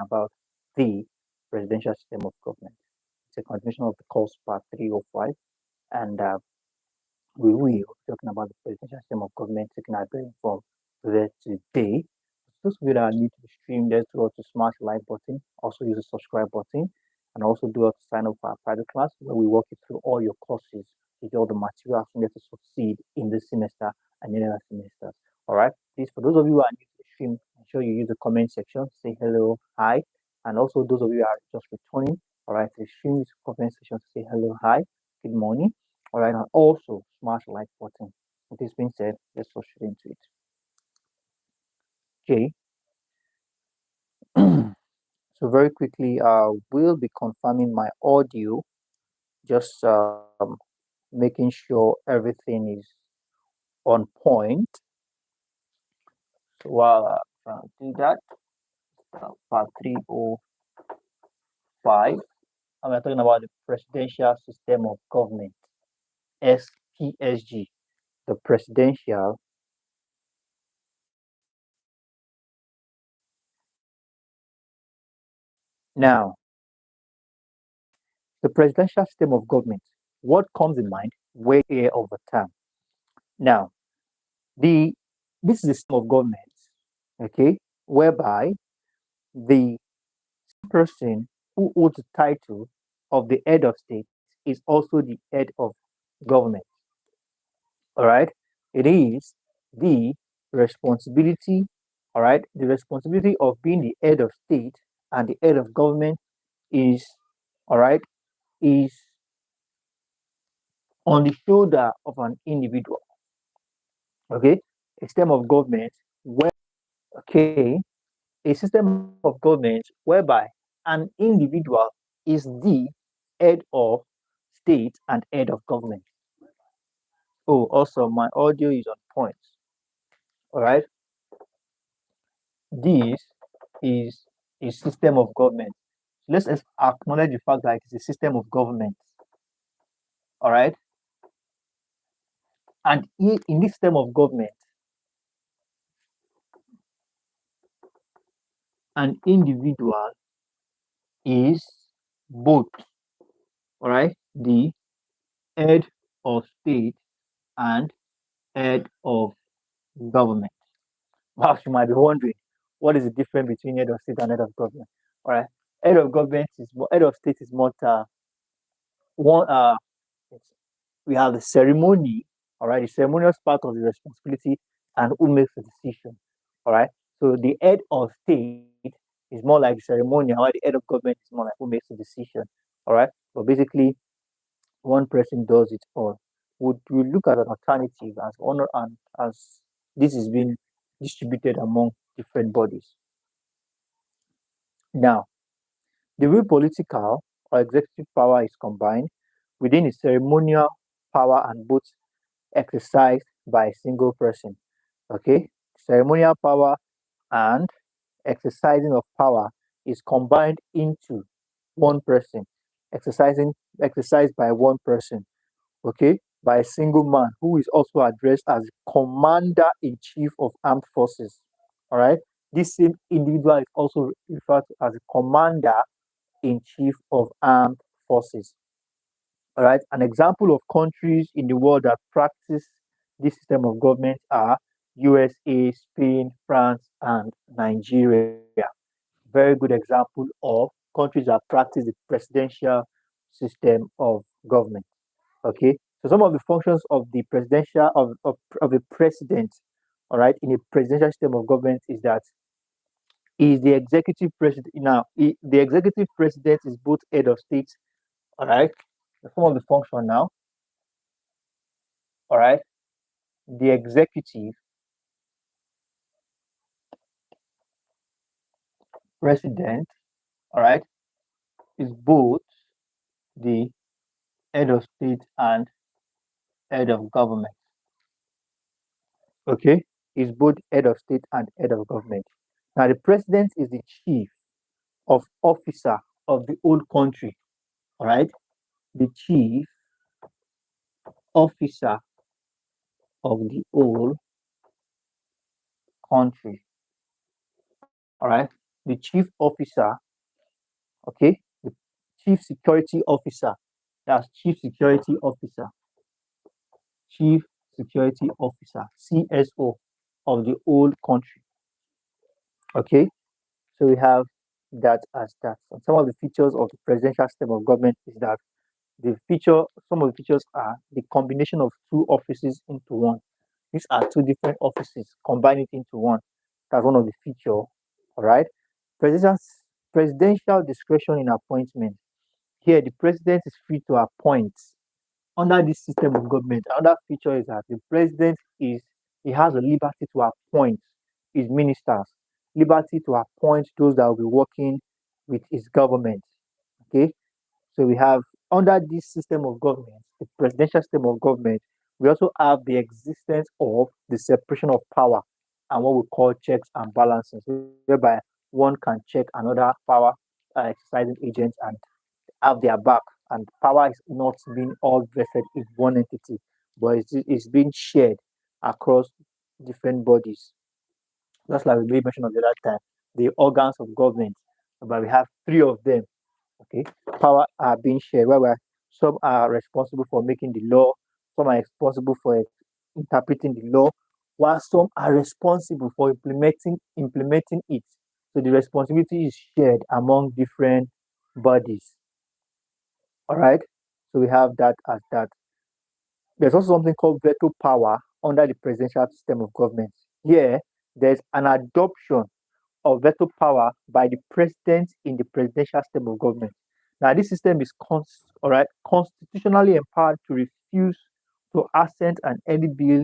about the presidential system of government. It's a continuation of the course part 305, and we will be talking about the presidential system of government taking our bearing from there today. Those of you that are new to the stream, let's do to smash the like button, also use the subscribe button, and also do to sign up for our private class where we walk you through all your courses with all the materials needed to succeed in this semester and in other semesters. All right, please, for those of you who are new to the stream, ensure you use the comment section, say hello, hi, and also those of you who are just returning, all right, to the stream, use the comment section to say hello, hi, good morning. All right, and also smash the like button. With this being said, let's go straight into it. Okay. So very quickly, we'll be confirming my audio, just making sure everything is on point. So while I do that, part 305, and we're talking about the presidential system of government, SPSG, the presidential now. The presidential system of government, what comes in mind way here over time. Now, the this is a system of government, okay, whereby the person who holds the title of the head of state is also the head of government. All right, it is the responsibility, all right, the responsibility of being the head of state and the head of government is, all right, is on the shoulder of an individual. Okay, a system of government where, okay, a system of government whereby an individual is the head of state and head of government. Oh, also my audio is on point. All right, this is a system of government. Let's acknowledge the fact that it's a system of government. All right, and in this system of government, an individual is both, all right, the head of state and head of government. Perhaps you might be wondering, what is the difference between head of state and head of government? All right, head of government is head of state is more one. We have the ceremony. All right, the ceremonious part of the responsibility and who makes the decision. All right, so the head of state is more like ceremonial, while the head of government is more like who makes the decision. All right, but basically one person does it all. Would we look at an alternative as honor and as this is being distributed among different bodies? Now, the way political or executive power is combined within a ceremonial power and both exercised by a single person. Okay, ceremonial power and exercising of power is combined into one person, exercised by one person. Okay, by a single man who is also addressed as commander in chief of armed forces. All right, this same individual is also referred to as commander in chief of armed forces. All right, an example of countries in the world that practice this system of government are USA, Spain, France, and Nigeria. Very good example of countries that practice the presidential system of government. Okay, so some of the functions of the presidential of a president, all right, in a presidential system of government is that is the executive president. Now, the executive president is both head of state, all right, some of the function now, all right, the executive president, all right, is both the head of state and head of government. Okay, is both head of state and head of government. Now, the president is the chief of officer of the whole country. All right, the chief officer of the whole country. All right, the chief officer, okay, the chief security officer, that's chief security officer, chief security officer, CSO of the whole country. Okay, so we have that as that. And some of the features of the presidential system of government is that some of the features are the combination of two offices into one. These are two different offices, combine it into one. That's one of the feature. All right. Presidential presidential discretion in appointment. Here, the president is free to appoint under this system of government. Another feature is that the president is he has a liberty to appoint his ministers, liberty to appoint those that will be working with his government. Okay, so we have under this system of government, the presidential system of government, we also have the existence of the separation of power and what we call checks and balances, whereby one can check another power exercising agents and have their back. And power is not being all vested in one entity, but it's being shared across different bodies. Just like we made mention of the other time, the organs of government, but we have three of them. Okay, power are being shared, whereby some are responsible for making the law, some are responsible for interpreting the law, while some are responsible for implementing it. So the responsibility is shared among different bodies. All right. So we have that as that. There's also something called veto power under the presidential system of government. Here, there's an adoption of veto power by the president in the presidential system of government. Now, this system is all right, constitutionally empowered to refuse to assent an any bill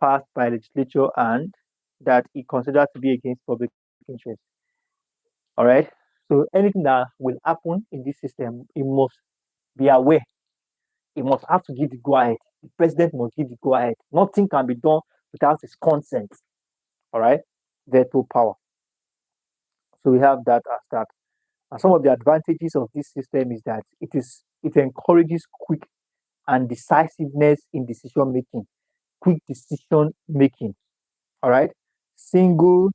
passed by legislature and that it considers to be against public interest. All right. So anything that will happen in this system, it must be aware. It must have to give the go ahead. The president must give the go ahead. Nothing can be done without his consent. All right. Veto power. So we have that as that. And some of the advantages of this system is that it encourages quick and decisiveness in decision making, quick decision making. All right, single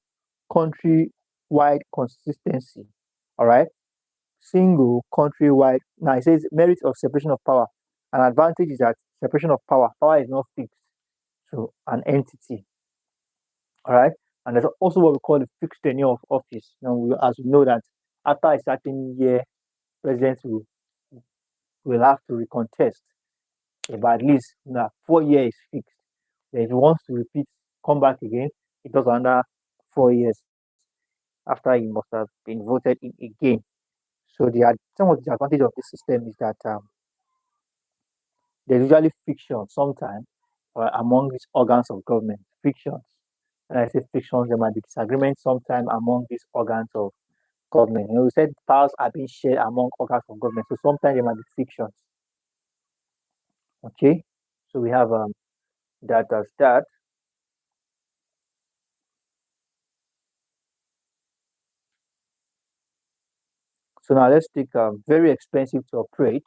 country wide consistency. All right, single country wide. Now it says merit of separation of power. An advantage is that separation of power. Power is not fixed to an entity. All right, and there's also what we call the fixed tenure of office. Now, as we know that after a certain year, presidents will have to recontest. But at least 4 years is fixed. Then if he wants to repeat, come back again, it does another 4 years after he must have been voted in again. So some of the advantage of this system is that there's usually friction sometimes among these organs of government. Frictions. When I say frictions, there might be disagreement sometimes among these organs of government. We said powers are being shared among organs of government, so sometimes there might be frictions. Okay, so we have that as that. So now let's take very expensive to operate.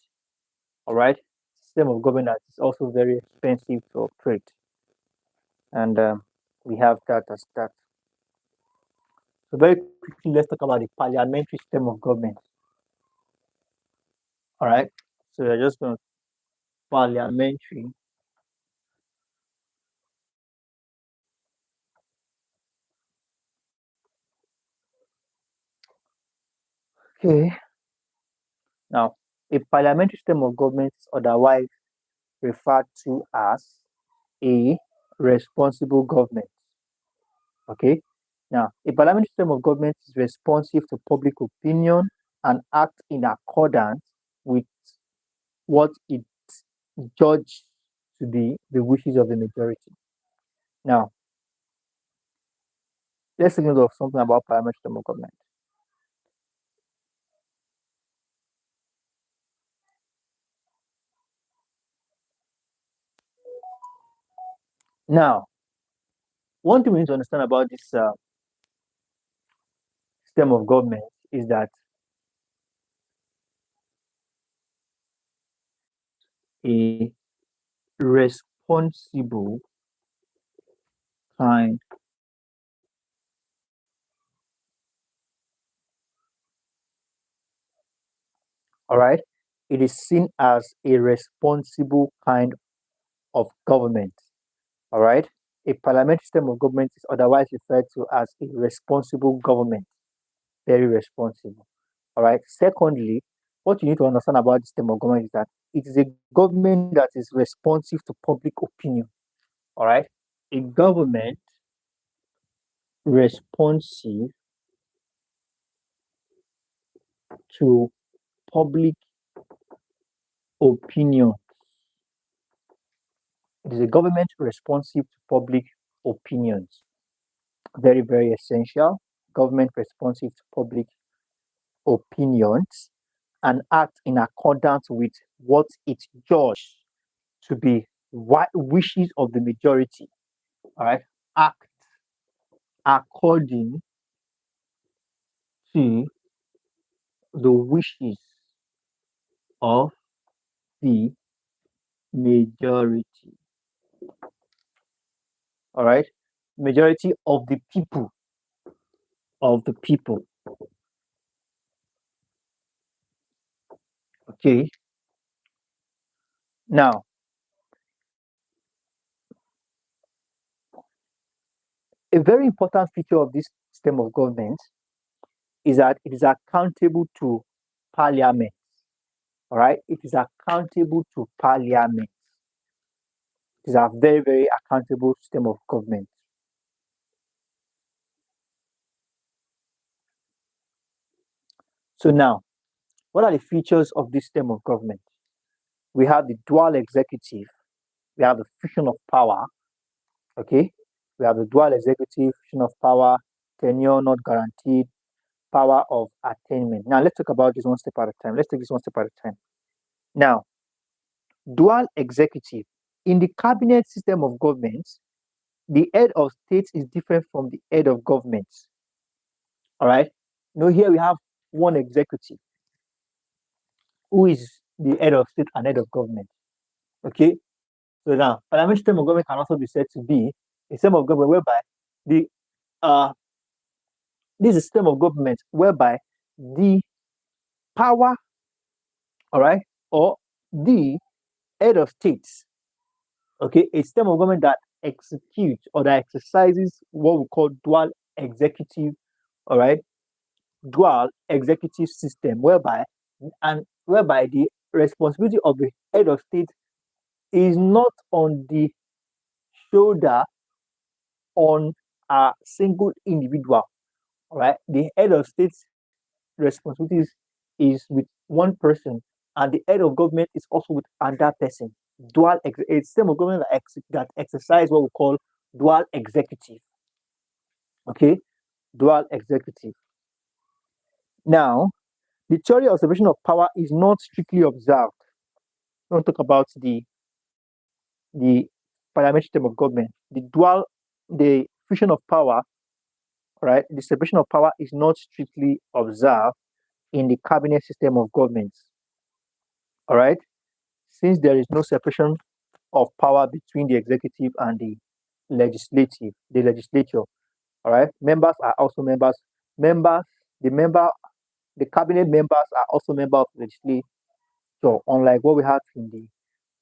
All right, system of governance is also very expensive to operate, and we have that as that. So very quickly, let's talk about the parliamentary system of government. All right, so we're just going to parliamentary. Okay, now a parliamentary system of government is otherwise referred to as a responsible government. Okay. Now, a parliamentary system of government is responsive to public opinion and act in accordance with what it judged to be the wishes of the majority. Now, let's think of something about parliamentary system of government. Now, one thing we need to understand about this system of government is that a responsible kind All right. It is seen as a responsible kind of government. All right. A parliamentary system of government is otherwise referred to as a responsible government. Very responsible. All right. Secondly, what you need to understand about the system of government is that it is a government that is responsive to public opinion. All right. A government responsive to public opinion. It is a government responsive to public opinions. Very, very essential. Government responsive to public opinions and act in accordance with what it judges to be what wishes of the majority. All right. Act according to the wishes of the majority. All right. Majority of the people. Of the people. Okay. Now, a very important feature of this system of government is that it is accountable to parliament. All right. It is accountable to parliament. It is a very, very accountable system of government. So now, what are the features of this system of government? We have the dual executive, we have the fusion of power, okay? We have the dual executive, fusion of power, tenure not guaranteed, power of attainment. Now, let's talk about this one step at a time. Let's take this one step at a time. Now, dual executive. In the cabinet system of government, the head of state is different from the head of government. All right. Now, here we have one executive who is the head of state and head of government. Okay. So now, parliamentary system of government can also be said to be a system of government whereby the uh this is a system of government whereby the power, all right, or the head of states, okay, a system of government that executes or that exercises what we call dual executive, all right, dual executive system, whereby the responsibility of the head of state is not on the shoulder on a single individual. All right, the head of state's responsibilities is with one person, and the head of government is also with another person. A system of government that exercise what we call dual executive. Okay, dual executive. Now, the theory of separation of power is not strictly observed. We don't talk about the parliamentary system of government. The fusion of power, right? The separation of power is not strictly observed in the cabinet system of government. All right, since there is no separation of power between the executive and the legislature. All right, members are also members. Members, the member, the cabinet members are also members of the legislature. So unlike what we have in the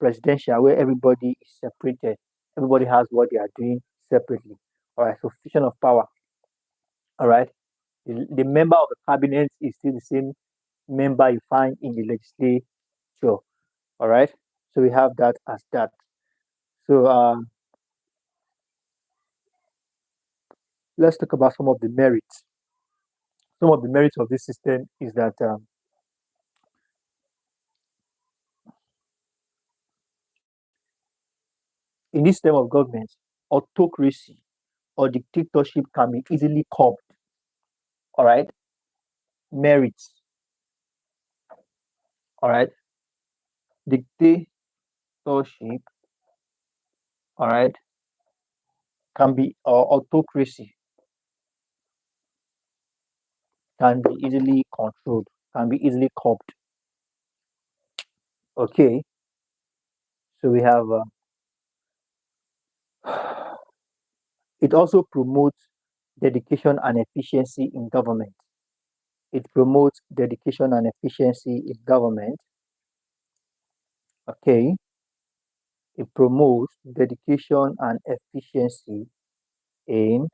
presidential, where everybody is separated, everybody has what they are doing separately. All right, so fusion of power. All right, the member of the cabinet is still the same member you find in the legislature. All right, so we have that as that. So let's talk about some of the merits. Some of the merits of this system is that in this system of government, autocracy or dictatorship can be easily curbed. All right, merits. All right, dictatorship. All right, can be or autocracy can be easily controlled. Can be easily curbed. Okay, so we have. It also promotes dedication and efficiency in government. It promotes dedication and efficiency in government. Okay. It promotes dedication and efficiency in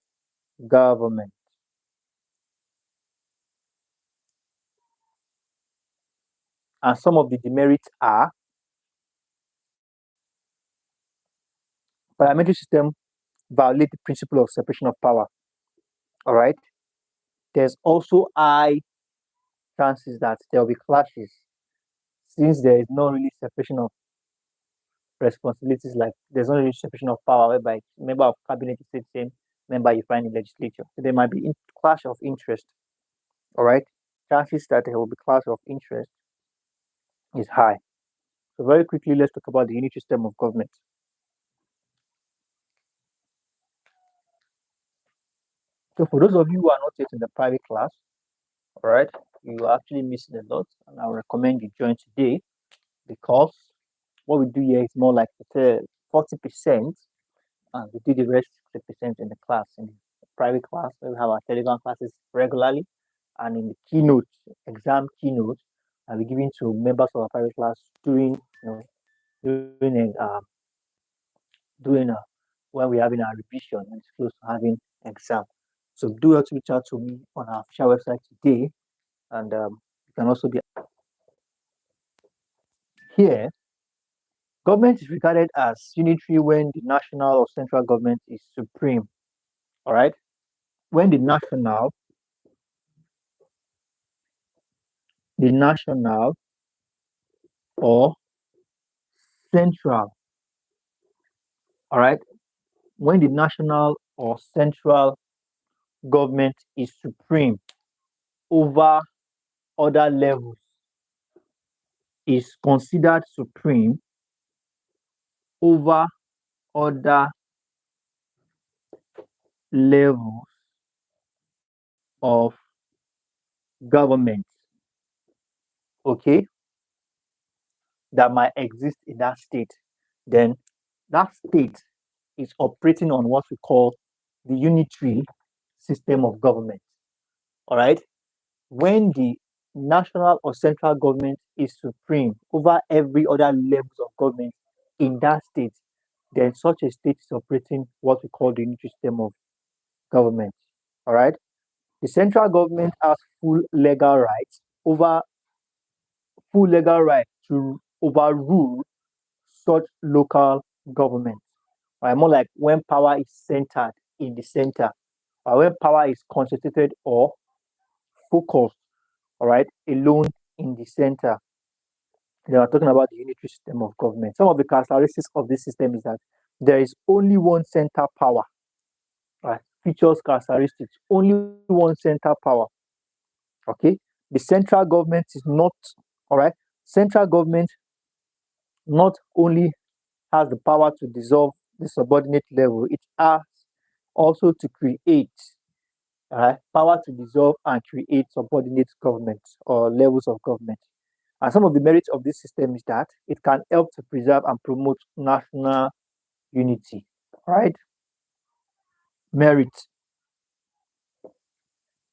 government. And some of the demerits are parliamentary system violate the principle of separation of power. All right. There's also high chances that there will be clashes since there is no really separation of responsibilities, like there's no really separation of power whereby member of cabinet is the same member you find in legislature. So there might be clash of interest. All right. Chances that there will be clash of interest is high. So very quickly, let's talk about the unitary system of government. So for those of you who are not yet in the private class, all right, you are actually missing a lot, and I would recommend you join today because what we do here is more like 40%, and we do the rest 60% in the class, in the private class, where we have our Telegram classes regularly, and in the keynote, exam keynote, I'll be giving to members of our private class during, during a, doing a when we're having our revision and it's close to having exam. So do have to reach out to me on our official website today, and you can also be here. Government is regarded as unitary when the national or central government is supreme. All right, when the national or central, all right, when the national or central government is supreme over other levels, is considered supreme over other levels of government, okay, that might exist in that state, then that state is operating on what we call the unitary system of government. All right. When the national or central government is supreme over every other levels of government in that state, then such a state is operating what we call the unitary system of government. All right. The central government has over full legal right to overrule such local governments. Right? More like when power is centered in the center, or when power is concentrated or focused, all right, alone in the center. They are talking about the unitary system of government. Some of the characteristics of this system is that there is only one center power. Right? Features, characteristics, only one center power. Okay. The central government is not, all right. Central government not only has the power to dissolve the subordinate level, it has also to create power to dissolve and create subordinate governments or levels of government. And some of the merits of this system is that it can help to preserve and promote national unity. Right? Merit,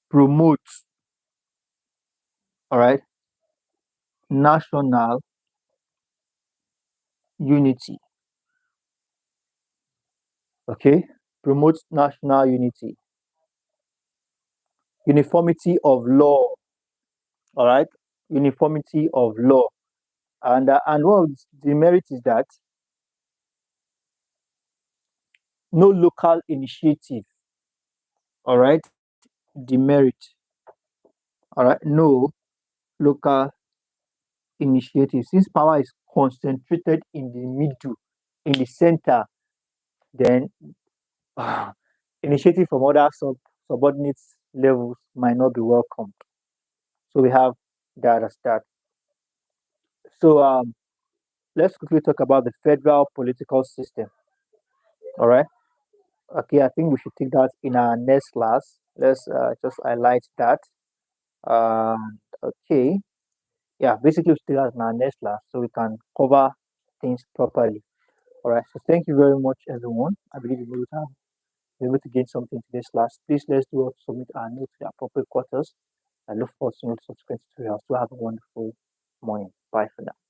promote, all right, national unity. Okay, promotes national unity. Uniformity of law. All right, uniformity of law. And one of the merits is that no local initiative. All right, demerit. All right, no local initiative. Since power is concentrated in the middle, in the center, then initiative from other subordinate levels might not be welcomed. So we have that as that. So let's quickly talk about the federal political system. All right. Okay, I think we should take that in our next class. Let's just highlight that. Okay. Yeah, basically, we'll take that in our next class so we can cover things properly. All right. So thank you very much, everyone. I believe you will be able to gain something to this class. Please let's do submit our notes to the appropriate quarters. I look forward to subsequent tutorials. Do have a wonderful morning. Bye for now.